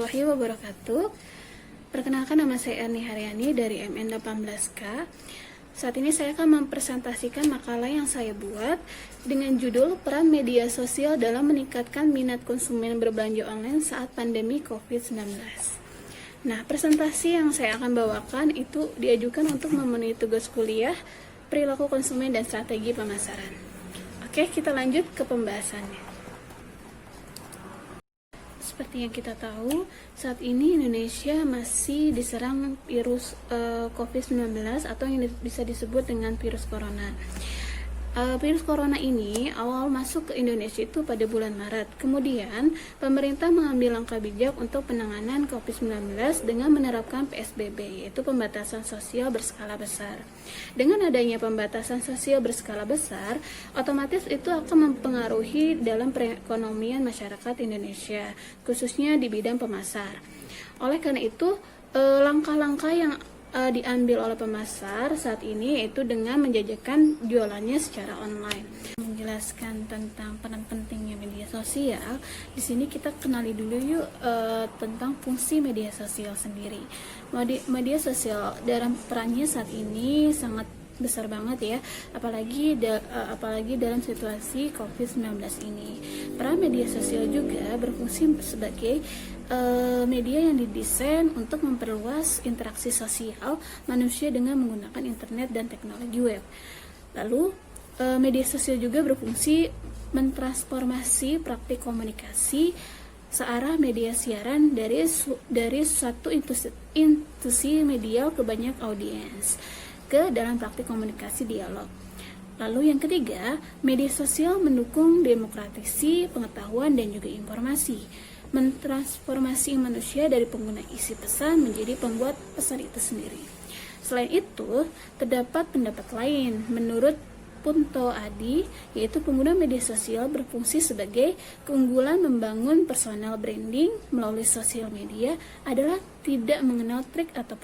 warahmatullahi wabarakatuh. Perkenalkan, nama saya Erni Haryani dari MN18K. Saat ini saya akan mempresentasikan makalah yang saya buat dengan judul Peran Media Sosial dalam Meningkatkan Minat Konsumen Berbelanja Online Saat Pandemi COVID-19. Nah, presentasi yang saya akan bawakan itu diajukan untuk memenuhi tugas kuliah perilaku konsumen dan strategi pemasaran. Oke, kita lanjut ke pembahasannya. Seperti yang kita tahu, saat ini Indonesia masih diserang virus COVID-19 atau yang bisa disebut dengan virus corona. Virus corona ini awal masuk ke Indonesia itu pada bulan Maret. Kemudian, pemerintah mengambil langkah bijak untuk penanganan COVID-19 dengan menerapkan PSBB, yaitu pembatasan sosial berskala besar. Dengan adanya pembatasan sosial berskala besar, otomatis itu akan mempengaruhi dalam perekonomian masyarakat Indonesia, khususnya di bidang pemasar. Oleh karena itu, langkah-langkah yang diambil oleh pemasar saat ini yaitu dengan menjajakan jualannya secara online. Menjelaskan tentang peran pentingnya media sosial, di sini kita kenali dulu yuk tentang fungsi media sosial sendiri. Media sosial dalam perannya saat ini sangat besar banget ya, apalagi dalam situasi COVID-19 ini. Peran media sosial juga berfungsi sebagai media yang didesain untuk memperluas interaksi sosial manusia dengan menggunakan internet dan teknologi web. Lalu, media sosial juga berfungsi mentransformasi praktik komunikasi searah media siaran dari satu institusi media ke banyak audiens ke dalam praktik komunikasi dialog. Lalu yang ketiga, media sosial mendukung demokratisasi pengetahuan dan juga informasi, mentransformasi manusia dari pengguna isi pesan menjadi pembuat pesan itu sendiri. Selain itu, terdapat pendapat lain. Menurut Punto Adi, yaitu pengguna media sosial berfungsi sebagai keunggulan membangun personal branding melalui sosial media adalah tidak mengenal trik atau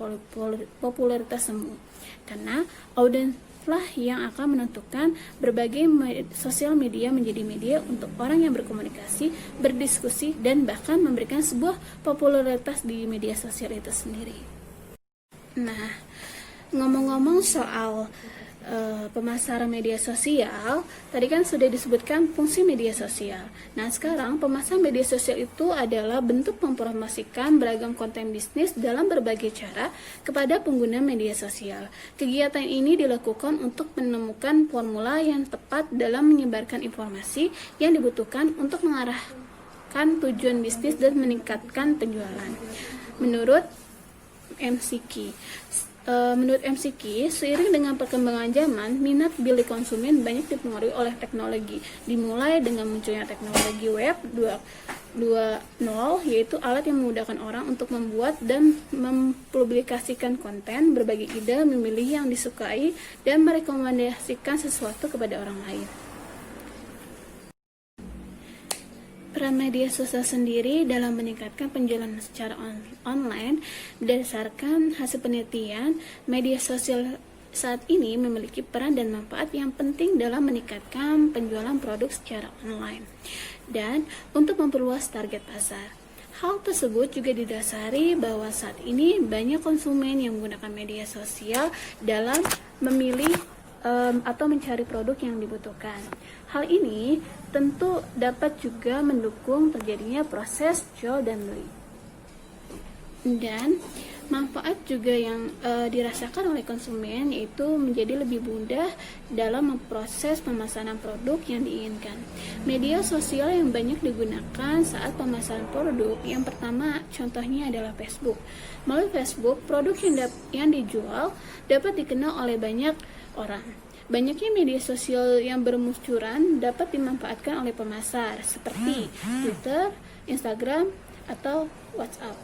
popularitas semu. Karena audiens lah yang akan menentukan berbagai sosial media menjadi media untuk orang yang berkomunikasi, berdiskusi, dan bahkan memberikan sebuah popularitas di media sosial itu sendiri. Nah, ngomong-ngomong soal pemasaran media sosial, tadi kan sudah disebutkan fungsi media sosial. Nah, sekarang pemasaran media sosial itu adalah bentuk mempromosikan beragam konten bisnis dalam berbagai cara kepada pengguna media sosial. Kegiatan ini dilakukan untuk menemukan formula yang tepat dalam menyebarkan informasi yang dibutuhkan untuk mengarahkan tujuan bisnis dan meningkatkan penjualan. Menurut MCQ, seiring dengan perkembangan zaman, minat bilik konsumen banyak dipengaruhi oleh teknologi. Dimulai dengan munculnya teknologi web 2.0, yaitu alat yang memudahkan orang untuk membuat dan mempublikasikan konten, berbagi ide, memilih yang disukai, dan merekomendasikan sesuatu kepada orang lain. Peran media sosial sendiri dalam meningkatkan penjualan secara online berdasarkan hasil penelitian, media sosial saat ini memiliki peran dan manfaat yang penting dalam meningkatkan penjualan produk secara online dan untuk memperluas target pasar. Hal tersebut juga didasari bahwa saat ini banyak konsumen yang menggunakan media sosial dalam memilih atau mencari produk yang dibutuhkan. Hal ini tentu dapat juga mendukung terjadinya proses jual dan beli. Dan manfaat juga yang dirasakan oleh konsumen yaitu menjadi lebih mudah dalam memproses pemesanan produk yang diinginkan. Media sosial yang banyak digunakan saat pemasaran produk, yang pertama contohnya adalah Facebook. Melalui Facebook, produk yang dijual dapat dikenal oleh banyak orang. Banyaknya media sosial yang bermunculan dapat dimanfaatkan oleh pemasar seperti Twitter, Instagram, atau WhatsApp.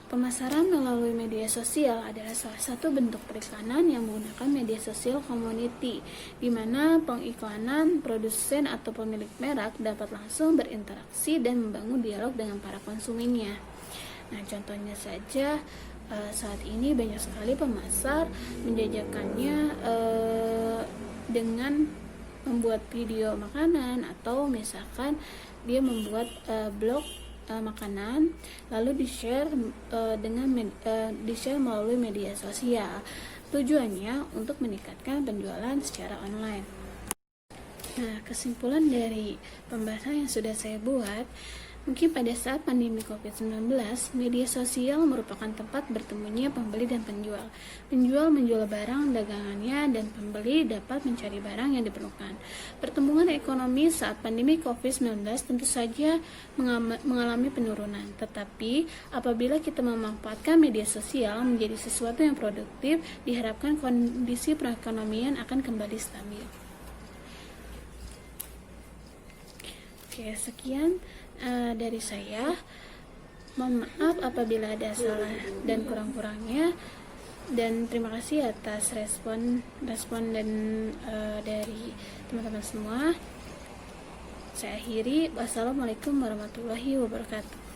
Pemasaran melalui media sosial adalah salah satu bentuk periklanan yang menggunakan media sosial community, di mana pengiklanan, produsen, atau pemilik merek dapat langsung berinteraksi dan membangun dialog dengan para konsumennya. Nah, contohnya saja, saat ini banyak sekali pemasar menjajakannya dengan membuat video makanan, atau misalkan dia membuat blog makanan lalu di-share melalui media sosial. Tujuannya untuk meningkatkan penjualan secara online. Nah, kesimpulan dari pembahasan yang sudah saya buat, mungkin pada saat pandemi COVID-19, media sosial merupakan tempat bertemunya pembeli dan penjual. Penjual menjual barang dagangannya dan pembeli dapat mencari barang yang diperlukan. Pertumbuhan ekonomi saat pandemi COVID-19 tentu saja mengalami penurunan. Tetapi apabila kita memanfaatkan media sosial menjadi sesuatu yang produktif, diharapkan kondisi perekonomian akan kembali stabil. Oke, sekian dari saya. Mohon maaf apabila ada salah dan kurang-kurangnya, dan terima kasih atas respon dan dari teman-teman semua. Saya akhiri. Wassalamualaikum warahmatullahi wabarakatuh.